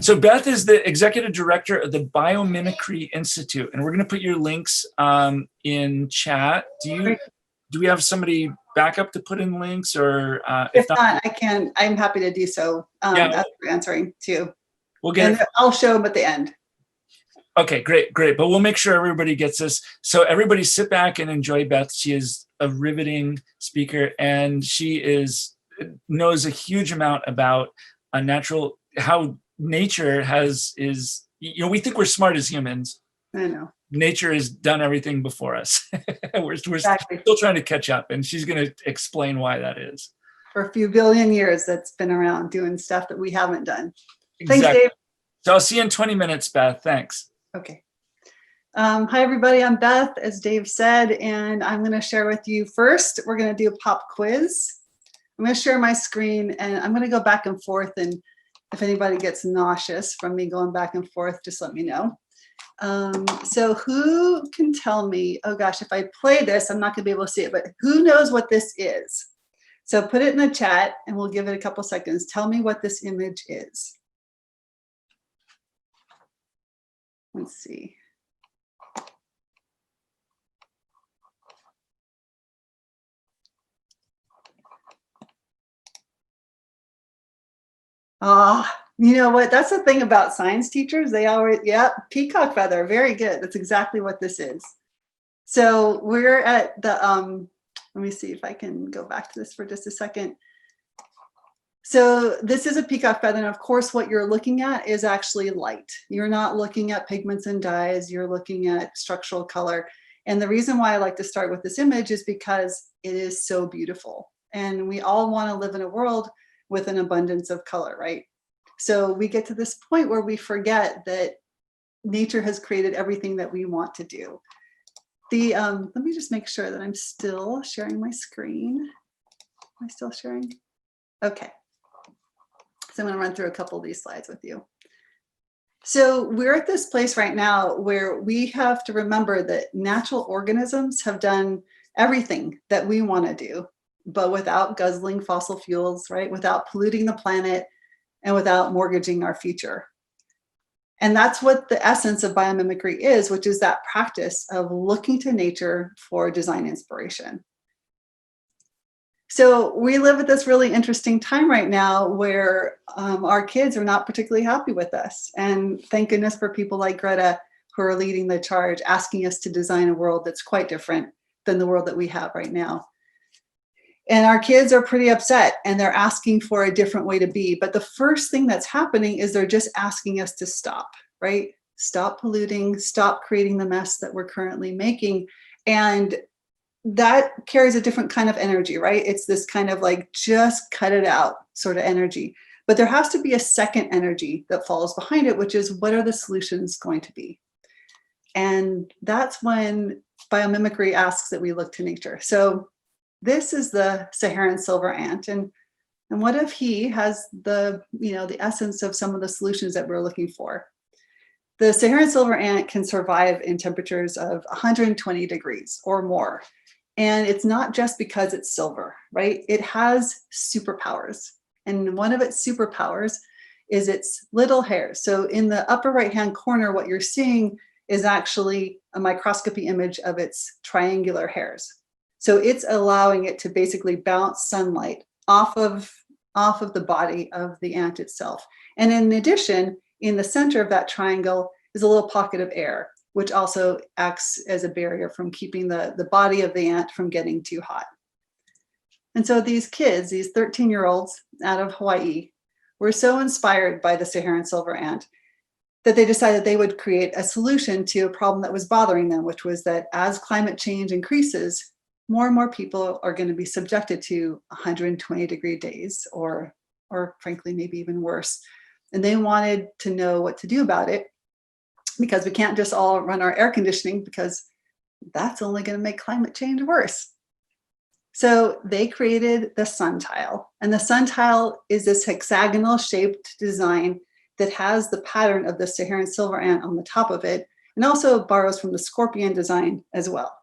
So Beth is the executive director of the Biomimicry Institute, and we're going to put your links in chat. Do we have somebody backup to put in links, or if not, I can. I'm happy to do so after answering too. We'll get it. I'll show them at the end. Okay, great. But we'll make sure everybody gets this. So everybody sit back and enjoy Beth. She is a riveting speaker, and she knows a huge amount about how nature is, we think we're smart as humans. I know. Nature has done everything before us. we're exactly. Still trying to catch up, and she's going to explain why that is. For a few billion years, that's been around doing stuff that we haven't done. Exactly. Thanks, Dave. So I'll see you in 20 minutes, Beth. Thanks. Okay. Hi, everybody. I'm Beth, as Dave said, and I'm going to share with you first. We're going to do a pop quiz. I'm going to share my screen, and I'm going to go back and forth. And if anybody gets nauseous from me going back and forth, just let me know. So who can tell me, oh gosh, if I play this, I'm not going to be able to see it, but who knows what this is? So put it in the chat, and we'll give it a couple seconds. Tell me what this image is. Let's see. You know what? That's the thing about science teachers. They always, peacock feather. Very good. That's exactly what this is. So we're at the, let me see if I can go back to this for just a second. So this is a peacock feather. And of course, what you're looking at is actually light. You're not looking at pigments and dyes. You're looking at structural color. And the reason why I like to start with this image is because it is so beautiful. And we all want to live in a world with an abundance of color, right? So we get to this point where we forget that nature has created everything that we want to do. Let me just make sure that I'm still sharing my screen. Am I still sharing? Okay. So I'm going to run through a couple of these slides with you. So we're at this place right now where we have to remember that natural organisms have done everything that we want to do, but without guzzling fossil fuels, right? Without polluting the planet and without mortgaging our future. And that's what the essence of biomimicry is, which is that practice of looking to nature for design inspiration. So we live at this really interesting time right now where our kids are not particularly happy with us. And thank goodness for people like Greta who are leading the charge, asking us to design a world that's quite different than the world that we have right now. And our kids are pretty upset and they're asking for a different way to be. But the first thing that's happening is they're just asking us to stop, right? Stop polluting, stop creating the mess that we're currently making. And that carries a different kind of energy, right? It's this kind of like, just cut it out sort of energy. But there has to be a second energy that follows behind it, which is what are the solutions going to be? And that's when biomimicry asks that we look to nature. So this is the Saharan silver ant. And what if he has the essence of some of the solutions that we're looking for? The Saharan silver ant can survive in temperatures of 120 degrees or more. And it's not just because it's silver, right? It has superpowers. And one of its superpowers is its little hairs. So in the upper right-hand corner, what you're seeing is actually a microscopy image of its triangular hairs. So it's allowing it to basically bounce sunlight off of the body of the ant itself. And in addition, in the center of that triangle is a little pocket of air, which also acts as a barrier from keeping the body of the ant from getting too hot. And so these kids, these 13-year-olds out of Hawaii, were so inspired by the Saharan silver ant that they decided they would create a solution to a problem that was bothering them, which was that as climate change increases, more and more people are going to be subjected to 120-degree days, or frankly, maybe even worse. And they wanted to know what to do about it, because we can't just all run our air conditioning, because that's only going to make climate change worse. So they created the sun tile. And the sun tile is this hexagonal shaped design that has the pattern of the Saharan silver ant on the top of it, and also borrows from the scorpion design as well.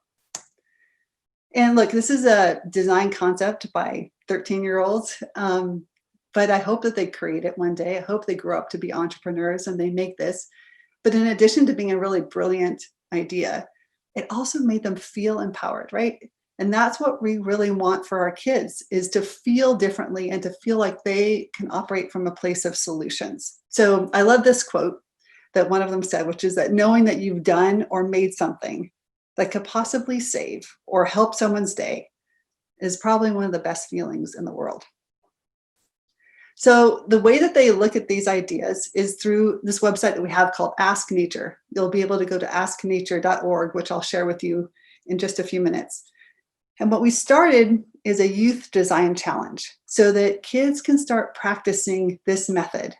And look, this is a design concept by 13-year-olds. but I hope that they create it one day. I hope they grow up to be entrepreneurs and they make this. But in addition to being a really brilliant idea, it also made them feel empowered, right? And that's what we really want for our kids, is to feel differently and to feel like they can operate from a place of solutions. So I love this quote that one of them said, which is that knowing that you've done or made something that could possibly save or help someone's day is probably one of the best feelings in the world. So the way that they look at these ideas is through this website that we have called Ask Nature. You'll be able to go to asknature.org, which I'll share with you in just a few minutes. And what we started is a youth design challenge so that kids can start practicing this method,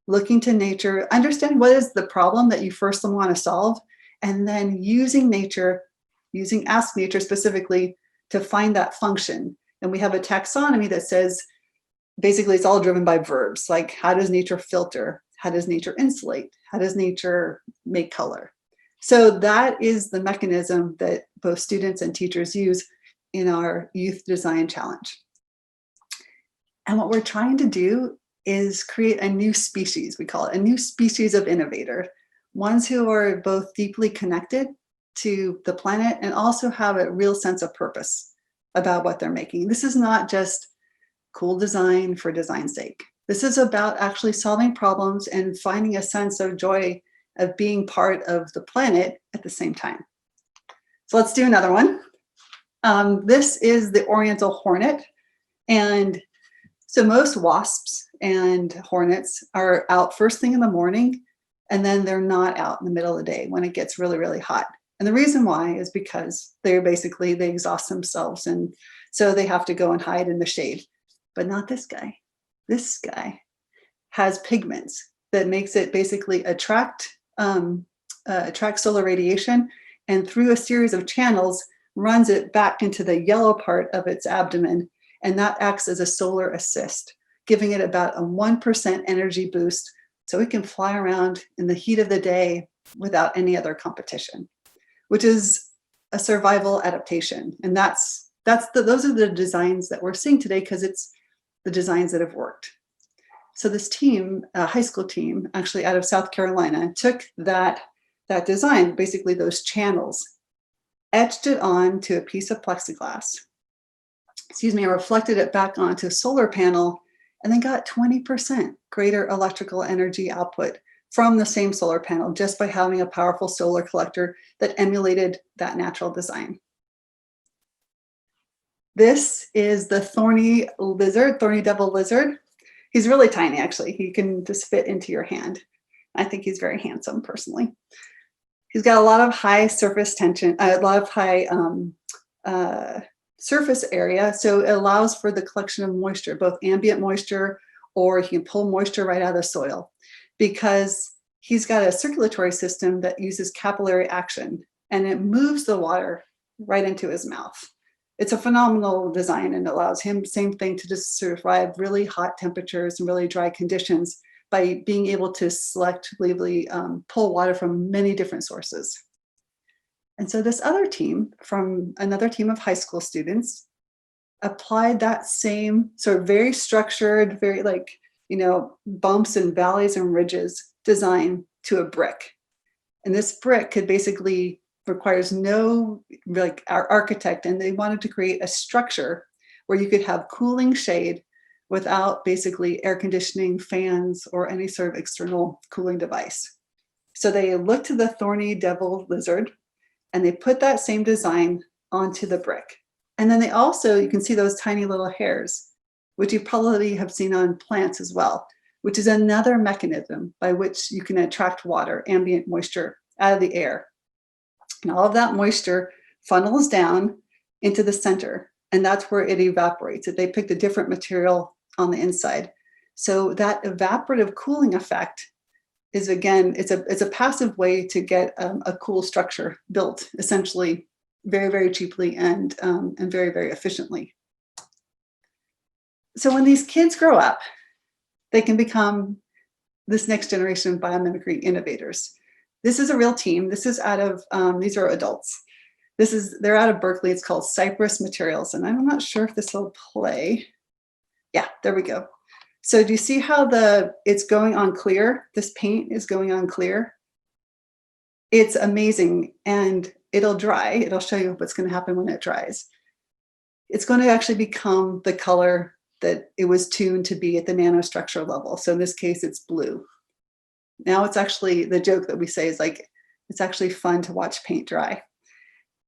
looking to nature, understand what is the problem that you first want to solve, and then using nature, using Ask Nature specifically to find that function. And we have a taxonomy that says, basically it's all driven by verbs, like how does nature filter? How does nature insulate? How does nature make color? So that is the mechanism that both students and teachers use in our youth design challenge. And what we're trying to do is create a new species, we call it a new species of innovator, ones who are both deeply connected to the planet and also have a real sense of purpose about what they're making. This is not just cool design for design's sake. This is about actually solving problems and finding a sense of joy of being part of the planet at the same time. So let's do another one. This is the Oriental hornet. And so most wasps and hornets are out first thing in the morning, and then they're not out in the middle of the day when it gets really, really hot. And the reason why is because they exhaust themselves, and so they have to go and hide in the shade. But not this guy. This guy has pigments that makes it basically attract solar radiation, and through a series of channels runs it back into the yellow part of its abdomen, and that acts as a solar assist, giving it about a 1% energy boost so it can fly around in the heat of the day without any other competition, which is a survival adaptation. And those are the designs that we're seeing today, because it's the designs that have worked. So this team, a high school team, actually out of South Carolina, took that design, basically those channels, etched it onto a piece of plexiglass, reflected it back onto a solar panel, and then got 20% greater electrical energy output from the same solar panel just by having a powerful solar collector that emulated that natural design. This is the thorny devil lizard. He's really tiny, actually. He can just fit into your hand. I think he's very handsome, personally. He's got a lot of high surface tension, a lot of high surface area, so it allows for the collection of moisture, both ambient moisture, or he can pull moisture right out of the soil, because he's got a circulatory system that uses capillary action, and it moves the water right into his mouth. It's a phenomenal design, and allows him, same thing, to just survive really hot temperatures and really dry conditions by being able to selectively pull water from many different sources. And so this other team, from another team of high school students, applied that same sort of very structured, very bumps and valleys and ridges design to a brick. And this brick could basically requires no architect, and they wanted to create a structure where you could have cooling shade without basically air conditioning, fans, or any sort of external cooling device. So they looked to the thorny devil lizard, and they put that same design onto the brick. And then they also, you can see those tiny little hairs, which you probably have seen on plants as well, which is another mechanism by which you can attract water, ambient moisture, out of the air. And all of that moisture funnels down into the center, and that's where it evaporates. They picked a different material on the inside. So that evaporative cooling effect is, again, it's a passive way to get a cool structure built, essentially very, very cheaply and very, very efficiently. So when these kids grow up, they can become this next generation of biomimicry innovators. This is a real team. This is out of, these are adults. They're out of Berkeley. It's called Cypress Materials. And I'm not sure if this will play. Yeah, there we go. So do you see how it's going on clear? This paint is going on clear. It's amazing, and it'll dry. It'll show you what's going to happen when it dries. It's going to actually become the color that it was tuned to be at the nanostructure level. So in this case, it's blue. Now it's actually, the joke that we say is like, it's actually fun to watch paint dry.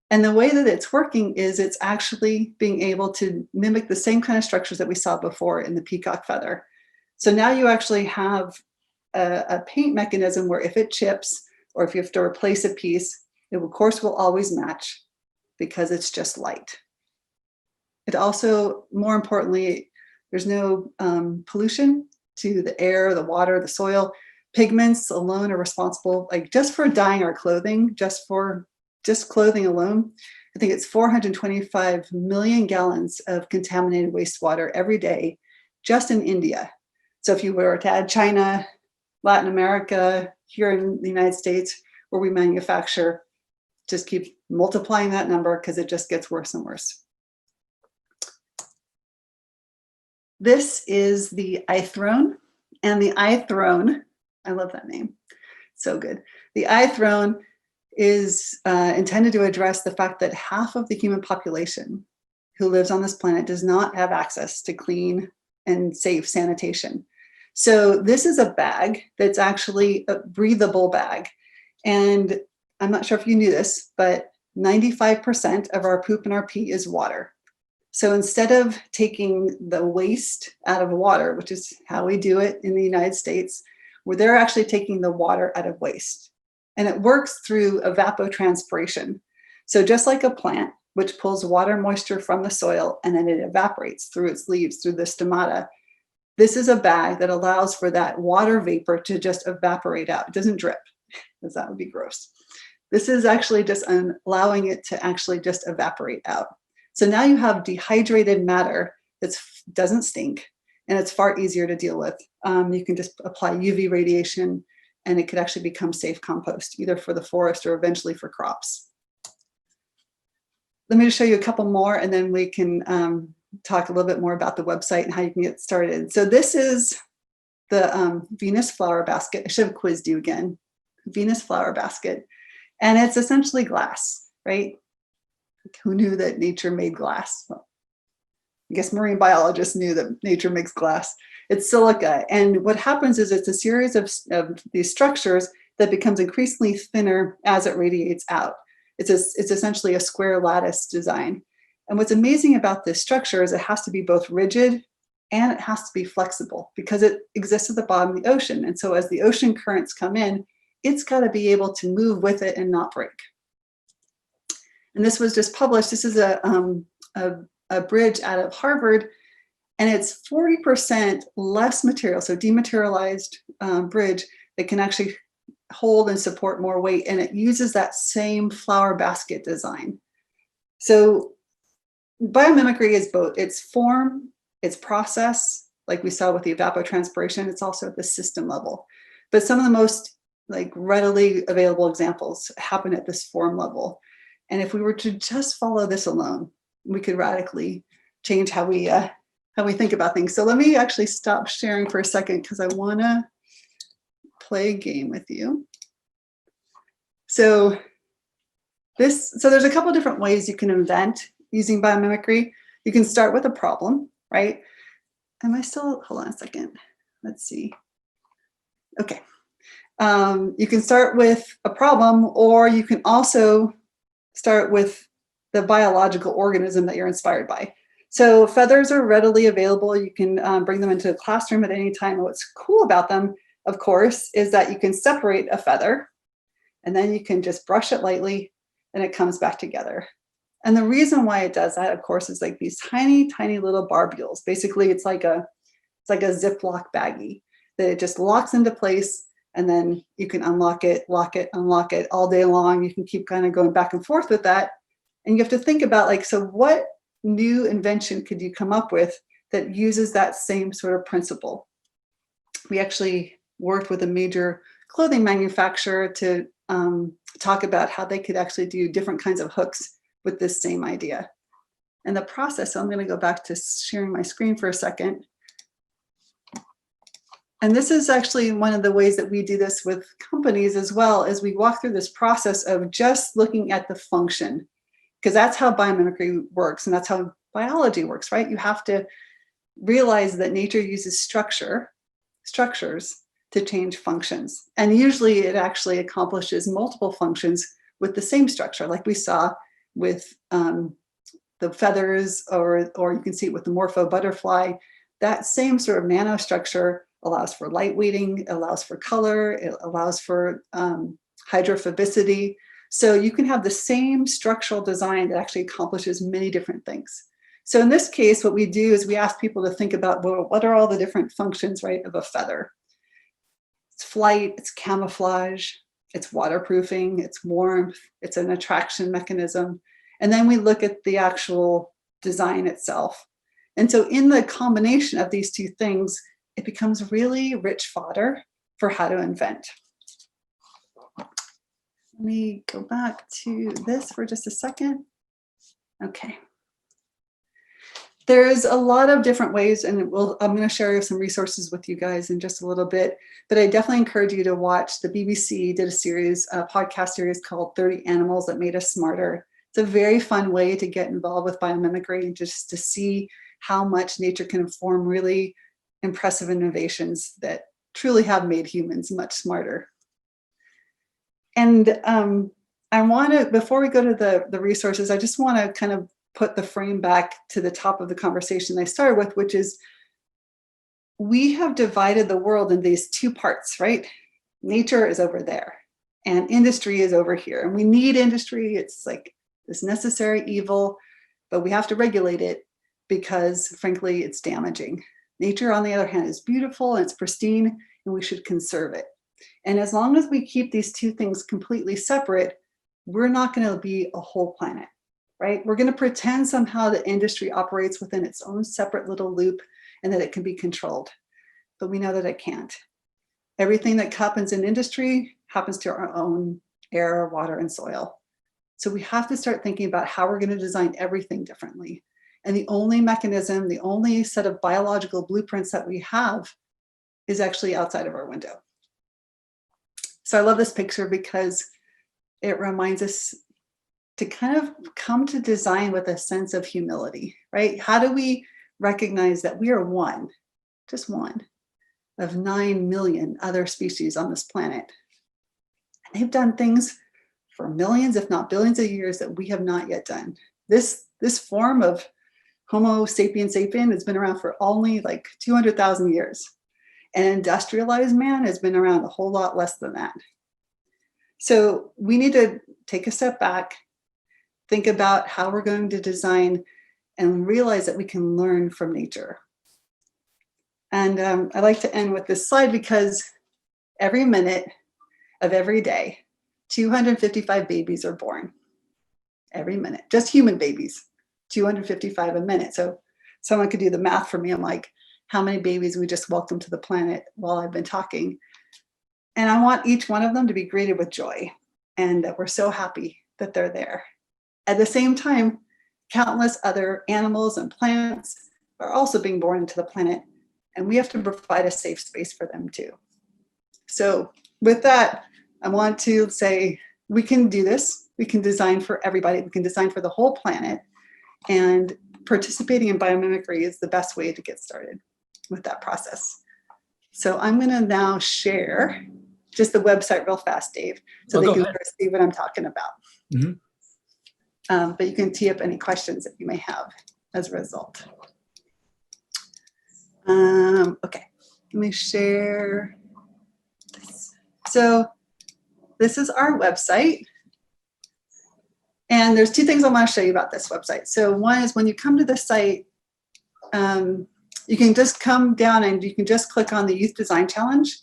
And the way that it's working is it's actually being able to mimic the same kind of structures that we saw before in the peacock feather. So now you actually have a paint mechanism where if it chips or if you have to replace a piece, it of course will always match because it's just light. It also, more importantly, there's no pollution to the air, the water, the soil. Pigments alone are responsible, like just for dyeing our clothing, just clothing alone, I think it's 425 million gallons of contaminated wastewater every day, just in India. So if you were to add China, Latin America, here in the United States, where we manufacture, just keep multiplying that number because it just gets worse and worse. This is the iThrone, and the iThrone, I love that name, so good. The iThrone is intended to address the fact that half of the human population who lives on this planet does not have access to clean and safe sanitation. So this is a bag that's actually a breathable bag. And I'm not sure if you knew this, but 95% of our poop and our pee is water. So instead of taking the waste out of water, which is how we do it in the United States, where they're actually taking the water out of waste. And it works through evapotranspiration. So just like a plant, which pulls water moisture from the soil and then it evaporates through its leaves, through the stomata, this is a bag that allows for that water vapor to just evaporate out. It doesn't drip, because that would be gross. This is actually just allowing it to actually just evaporate out. So now you have dehydrated matter that doesn't stink, and it's far easier to deal with. You can just apply UV radiation, and it could actually become safe compost, either for the forest or eventually for crops. Let me just show you a couple more, and then we can talk a little bit more about the website and how you can get started. So this is the Venus flower basket. I should have quizzed you again. Venus flower basket. And it's essentially glass, right? Who knew that nature made glass? Well, I guess marine biologists knew that nature makes glass. It's silica. And what happens is it's a series of these structures that becomes increasingly thinner as it radiates out. It's essentially a square lattice design. And what's amazing about this structure is it has to be both rigid and it has to be flexible because it exists at the bottom of the ocean. And so as the ocean currents come in, it's got to be able to move with it and not break. And this was just published. This is a bridge out of Harvard, and it's 40% less material, so dematerialized bridge that can actually hold and support more weight, and it uses that same flower basket design. So biomimicry is both, it's form, it's process, like we saw with the evapotranspiration, it's also at the system level. But some of the most readily available examples happen at this form level. And if we were to just follow this alone, we could radically change how we think about things. So let me actually stop sharing for a second because I want to play a game with you. So there's a couple different ways you can invent using biomimicry. You can start with a problem, right? Am I still, hold on a second. Let's see. Okay. You can start with a problem, or you can also start with the biological organism that you're inspired by. So feathers are readily available. You can bring them into a classroom at any time. And what's cool about them, of course, is that you can separate a feather and then you can just brush it lightly and it comes back together. And the reason why it does that, of course, is like these tiny, tiny little barbules. Basically, it's like a Ziploc baggie that it just locks into place, and then you can unlock it, lock it, unlock it all day long. You can keep kind of going back and forth with that. And you have to think about so what new invention could you come up with that uses that same sort of principle? We actually worked with a major clothing manufacturer to talk about how they could actually do different kinds of hooks with this same idea. And the process, so I'm going to go back to sharing my screen for a second. And this is actually one of the ways that we do this with companies as well, is we walk through this process of just looking at the function, because that's how biomimicry works and that's how biology works, right? You have to realize that nature uses structures to change functions. And usually it actually accomplishes multiple functions with the same structure, like we saw with the feathers, or you can see it with the morpho butterfly. That same sort of nanostructure allows for light weighting, allows for color, it allows for hydrophobicity. So you can have the same structural design that actually accomplishes many different things. So in this case, what we do is we ask people to think about, well, what are all the different functions, right, of a feather? It's flight, it's camouflage, it's waterproofing, it's warmth, it's an attraction mechanism. And then we look at the actual design itself. And so in the combination of these two things, it becomes really rich fodder for how to invent. Let me go back to this for just a second. Okay. There's a lot of different ways, and I'm going to share some resources with you guys in just a little bit, but I definitely encourage you to watch. The BBC did a podcast series called 30 Animals That Made Us Smarter. It's a very fun way to get involved with biomimicry and just to see how much nature can inform really impressive innovations that truly have made humans much smarter. And I want to, before we go to the resources, I just want to kind of put the frame back to the top of the conversation I started with, which is we have divided the world in these two parts, right? Nature is over there and industry is over here. And we need industry. It's like this necessary evil, but we have to regulate it because frankly, it's damaging. Nature, on the other hand, is beautiful and it's pristine and we should conserve it. And as long as we keep these two things completely separate, we're not going to be a whole planet. Right? We're going to pretend somehow that industry operates within its own separate little loop and that it can be controlled, but we know that it can't. Everything that happens in industry happens to our own air, water, and soil. So we have to start thinking about how we're going to design everything differently. And the only mechanism, the only set of biological blueprints that we have is actually outside of our window. So I love this picture because it reminds us to kind of come to design with a sense of humility, right? How do we recognize that we are one, just one, of 9 million other species on this planet? And they've done things for millions, if not billions of years that we have not yet done. This form of Homo sapiens sapien has been around for only like 200,000 years. And industrialized man has been around a whole lot less than that. So we need to take a step back, think about how we're going to design and realize that we can learn from nature. And I like to end with this slide because every minute of every day, 255 babies are born. Every minute, just human babies, 255 a minute. So someone could do the math for me. I'm like, how many babies we just welcomed to the planet while I've been talking. And I want each one of them to be greeted with joy and that we're so happy that they're there. At the same time, countless other animals and plants are also being born into the planet, and we have to provide a safe space for them too. So with that, I want to say we can do this. We can design for everybody. We can design for the whole planet, and participating in biomimicry is the best way to get started with that process. So I'm going to now share just the website real fast, Dave, so they can see what I'm talking about. Mm-hmm. But you can tee up any questions that you may have as a result. Okay, let me share this. So this is our website. And there's two things I want to show you about this website. So one is when you come to the site, you can just come down and you can just click on the Youth Design Challenge.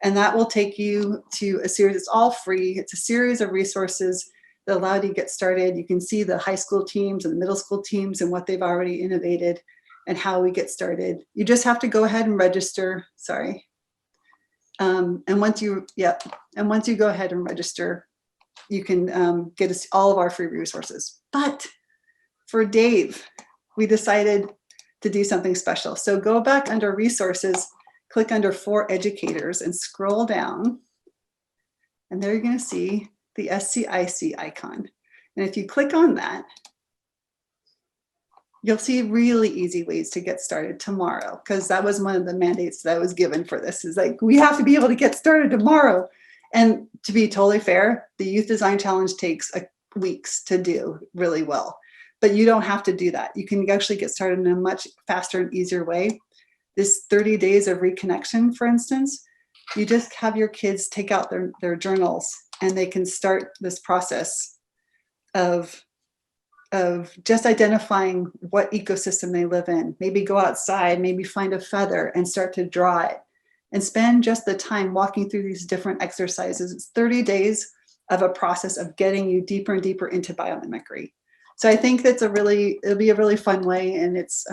And that will take you to a series. It's all free. It's a series of resources that allow you to get started. You can see the high school teams and the middle school teams and what they've already innovated and how we get started. You just have to go ahead and register. Sorry. And once you go ahead and register, you can get us all of our free resources. But for Dave, we decided to do something special. So go back under resources, click under For Educators and scroll down. And there you're going to see the ScIC icon. And if you click on that, you'll see really easy ways to get started tomorrow, because that was one of the mandates that was given for this, is like, we have to be able to get started tomorrow. And to be totally fair, the Youth Design Challenge takes weeks to do really well, but you don't have to do that. You can actually get started in a much faster and easier way. This 30 days of reconnection, for instance, you just have your kids take out their journals, and they can start this process of just identifying what ecosystem they live in. Maybe go outside, maybe find a feather and start to draw it, and spend just the time walking through these different exercises. It's 30 days of a process of getting you deeper and deeper into biomimicry. So I think that's it'll be a really fun way, and it's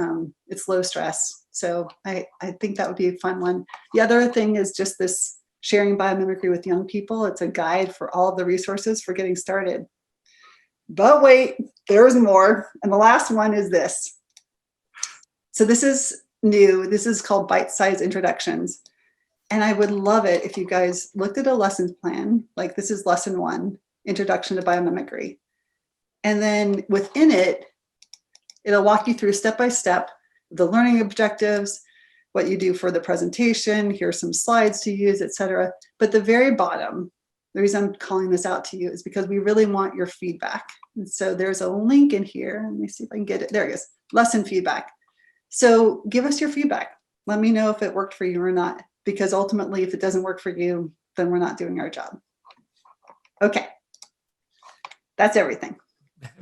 low stress. So I think that would be a fun one. The other thing is just this sharing biomimicry with young people. It's a guide for all of the resources for getting started. But wait, there's more. And the last one is this. So this is new. This is called Bite-Size Introductions. And I would love it if you guys looked at a lesson plan, like this is lesson 1, Introduction to Biomimicry. And then within it, it'll walk you through step-by-step the learning objectives, what you do for the presentation, here's some slides to use, etc. But the very bottom, the reason I'm calling this out to you is because we really want your feedback. And so there's a link in here. Let me see if I can get it. There it is, lesson feedback. So give us your feedback. Let me know if it worked for you or not, because ultimately, if it doesn't work for you, then we're not doing our job. Okay, that's everything.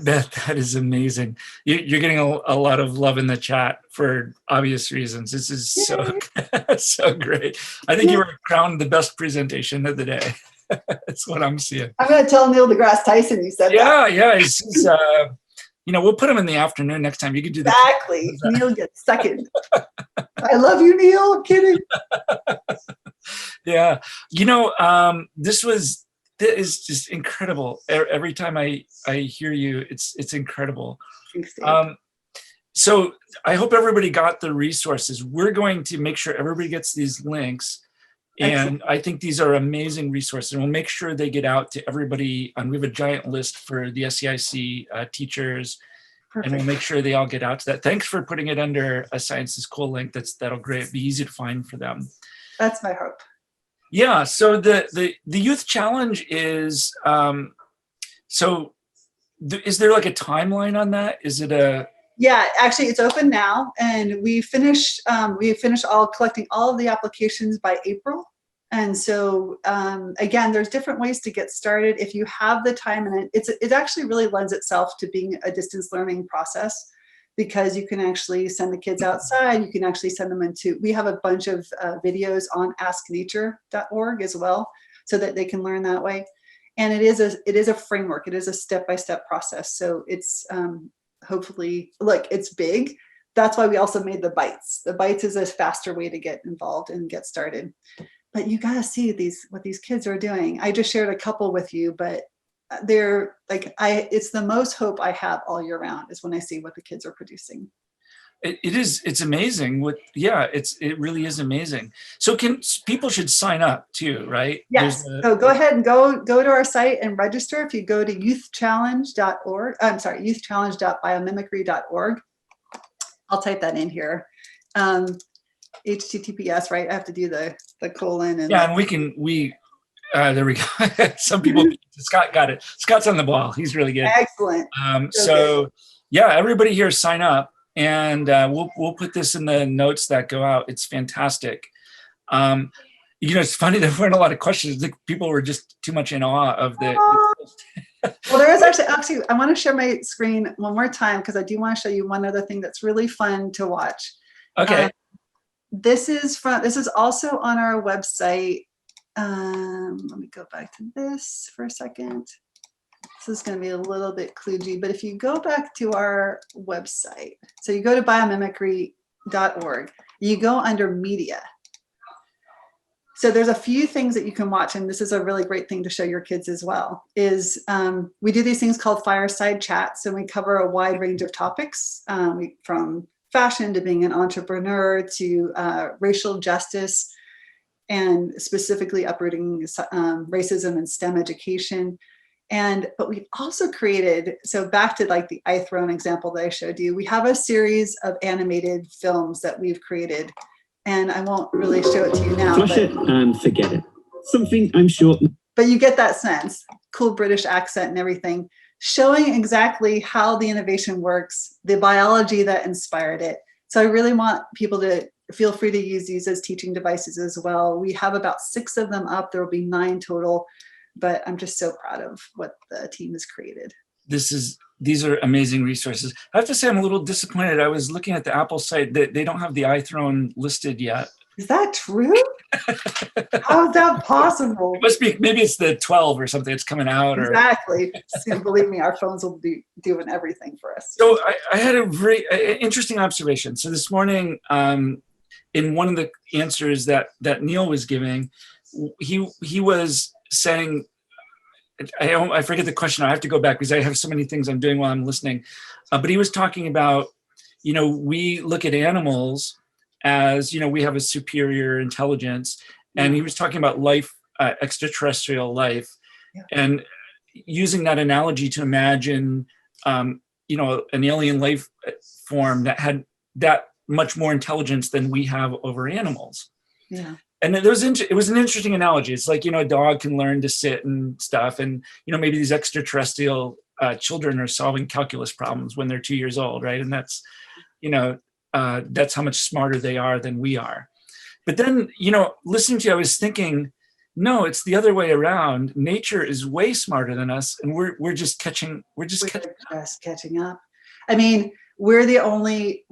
Beth, that is amazing. You're getting a lot of love in the chat for obvious reasons. This is so, so great. I think you were crowned the best presentation of the day. That's what I'm seeing. I'm going to tell Neil deGrasse Tyson you said that. Yeah, he's we'll put him in the afternoon next time. You could do that. Exactly. Neil gets second. I love you, Neil. I'm kidding. Yeah. That is just incredible. Every time I hear you, it's incredible. Thanks, Dave. So I hope everybody got the resources. We're going to make sure everybody gets these links. And excellent. I think these are amazing resources. And we'll make sure they get out to everybody. And we have a giant list for the ScIC teachers. Perfect. And we'll make sure they all get out to that. Thanks for putting it under a Science is Cool link. That'll great. Be easy to find for them. That's my hope. Yeah, so the Youth Challenge is, is there like a timeline on that? Is it a? Yeah, actually it's open now, and we finished collecting all of the applications by April. And so again, there's different ways to get started if you have the time, and it actually really lends itself to being a distance learning process, because you can actually send the kids outside. You can actually send them we have a bunch of videos on asknature.org as well, so that they can learn that way. And it is a framework. It is a step-by-step process. So it's hopefully, look, it's big. That's why we also made the bites. The bites is a faster way to get involved and get started. But you gotta see what these kids are doing. I just shared a couple with you, but they're like, it's the most hope I have all year round is when I see what the kids are producing. It's amazing. It really is amazing. So people should sign up too, right? Yes. So go ahead and go to our site and register. If you go to youthchallenge.org, I'm sorry, youthchallenge.biomimicry.org. I'll type that in here. HTTPS, right? I have to do the colon. And yeah, and there we go. Some people, Scott got it. Scott's on the ball. He's really good. Excellent. So yeah, everybody here sign up, and we'll put this in the notes that go out. It's fantastic. It's funny, there weren't a lot of questions. I think people were just too much in awe of the. Well, there is actually, I want to share my screen one more time, because I do want to show you one other thing that's really fun to watch. Okay. This is also on our website. Let me go back to this for a second. This is going to be a little bit kludgy, but if you go back to our website, so you go to biomimicry.org, you go under media. So there's a few things that you can watch, and this is a really great thing to show your kids as well, is we do these things called fireside chats, and we cover a wide range of topics, from fashion to being an entrepreneur to racial justice and specifically uprooting racism and STEM education. But we've also created, so back to like the iThrone example that I showed you, we have a series of animated films that we've created, and I won't really show it to you now. Flush it and forget it. Something I'm sure. But you get that sense, cool British accent and everything, showing exactly how the innovation works, the biology that inspired it. So I really want people to feel free to use these as teaching devices as well. We have about 6 of them up. There will be 9 total, but I'm just so proud of what the team has created. These are amazing resources. I have to say I'm a little disappointed. I was looking at the Apple site that they don't have the iThrone listed yet. Is that true? How is that possible? It must be, maybe it's the 12 or something. It's coming out. Exactly. So believe me, our phones will be doing everything for us. So I had a very interesting observation. So this morning, in one of the answers that Neil was giving, he was saying, I forget the question. I have to go back because I have so many things I'm doing while I'm listening. But he was talking about, we look at animals as, we have a superior intelligence. And he was talking about life, extraterrestrial life, and using that analogy to imagine, an alien life form that had that much more intelligence than we have over animals. Yeah. And it was an interesting analogy. It's like, a dog can learn to sit and stuff. And, maybe these extraterrestrial children are solving calculus problems when they're 2 years old, right? And that's, that's how much smarter they are than we are. But then, listening to you, I was thinking, no, it's the other way around. Nature is way smarter than us, and we're just catching up. I mean, we're the only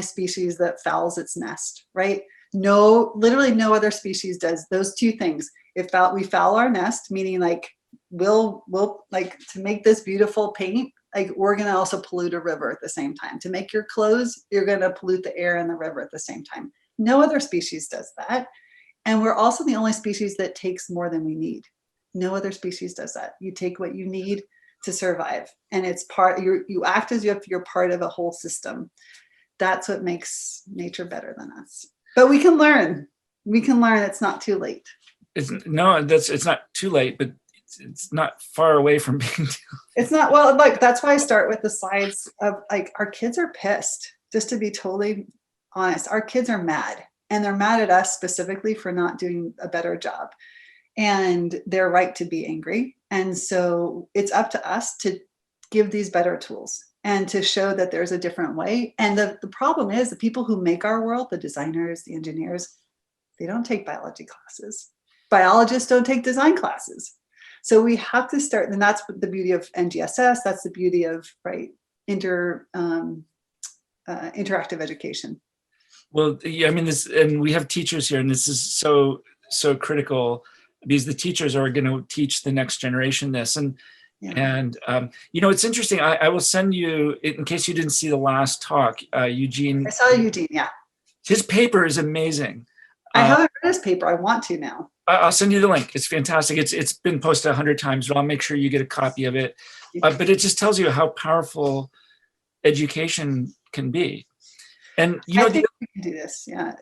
species that fouls its nest, right? Literally no other species does those two things. We foul our nest, meaning like we'll like, to make this beautiful paint, like we're gonna also pollute a river at the same time. To make your clothes, you're gonna pollute the air and the river at the same time. No other species does that. And we're also the only species that takes more than we need. No other species does that. You take what you need to survive. And it's you act as if you're part of a whole system. That's what makes nature better than us. But we can learn. It's not too late. It's not too late, but it's not far away from being too late. It's not, well, like, that's why I start with the slides of like, our kids are pissed, just to be totally honest. Our kids are mad, and they're mad at us specifically for not doing a better job. And they're right to be angry. And so it's up to us to give these better tools and to show that there's a different way. And the problem is the people who make our world, the designers, the engineers, they don't take biology classes. Biologists don't take design classes. So we have to start, and that's the beauty of NGSS. That's the beauty of, right, interactive education. Well, yeah, I mean, and we have teachers here, and this is so critical, because the teachers are going to teach the next generation this. And it's interesting. I will send you, in case you didn't see the last talk, Eugene. I saw Eugene, yeah. His paper is amazing. I haven't read his paper. I want to now. I'll send you the link. It's fantastic. It's been posted 100 times, but I'll make sure you get a copy of it. But it just tells you how powerful education can be. And I think we can do this. Yeah,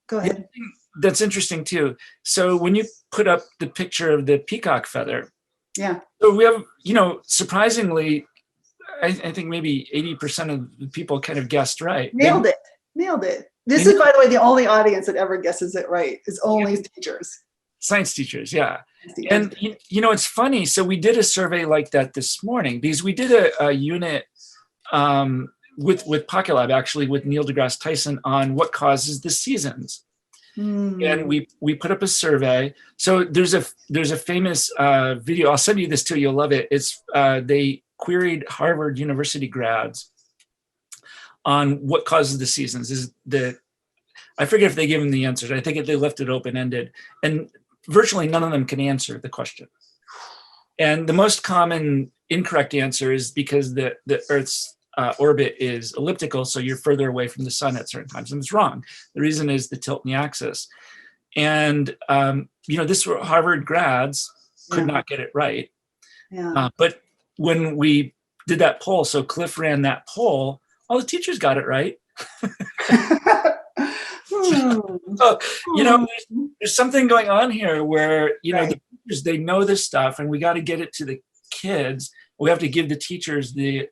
go ahead. That's interesting too. So when you put up the picture of the peacock feather, yeah. So we have, surprisingly, I think maybe 80% of the people kind of guessed right. Nailed it. This is, by the way, the only audience that ever guesses it right is only teachers. Science teachers, yeah. And it's funny. So we did a survey like that this morning, because we did a unit with PocketLab, actually, with Neil deGrasse Tyson, on what causes the seasons. And we put up a survey. So there's a famous video. I'll send you this too. You'll love it. It's they queried Harvard University grads on what causes the seasons. I forget if they gave them the answers. I think they left it open-ended, and virtually none of them can answer the question. And the most common incorrect answer is because the Earth's orbit is elliptical, so you're further away from the sun at certain times, and it's wrong. The reason is the tilt in the axis. And this were Harvard grads could not get it right. Yeah. But when we did that poll, so Cliff ran that poll, all the teachers got it right. So, there's something going on here where, Right. the teachers, they know this stuff, and we got to get it to the kids. We have to give the teachers the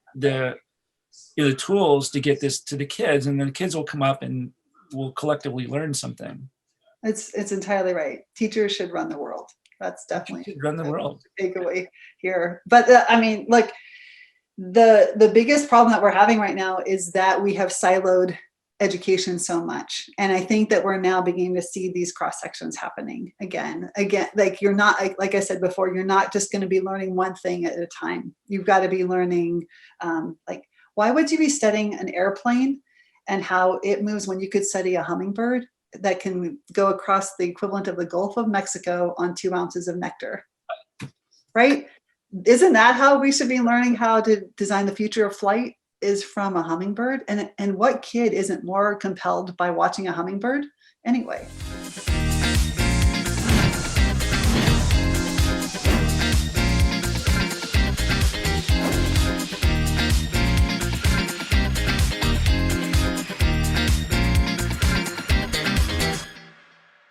tools to get this to the kids, and then the kids will come up and will collectively learn something. It's entirely right. Teachers should run the world. That's definitely Should run the world. Takeaway here. But like the biggest problem that we're having right now is that we have siloed education so much. And I think that we're now beginning to see these cross sections happening again, like you're not, like I said before, you're not just going to be learning one thing at a time. You've got to be learning, like, why would you be studying an airplane and how it moves when you could study a hummingbird that can go across the equivalent of the Gulf of Mexico on 2 ounces of nectar, right? Isn't that how we should be learning how to design the future of flight, is from a hummingbird? And what kid isn't more compelled by watching a hummingbird anyway?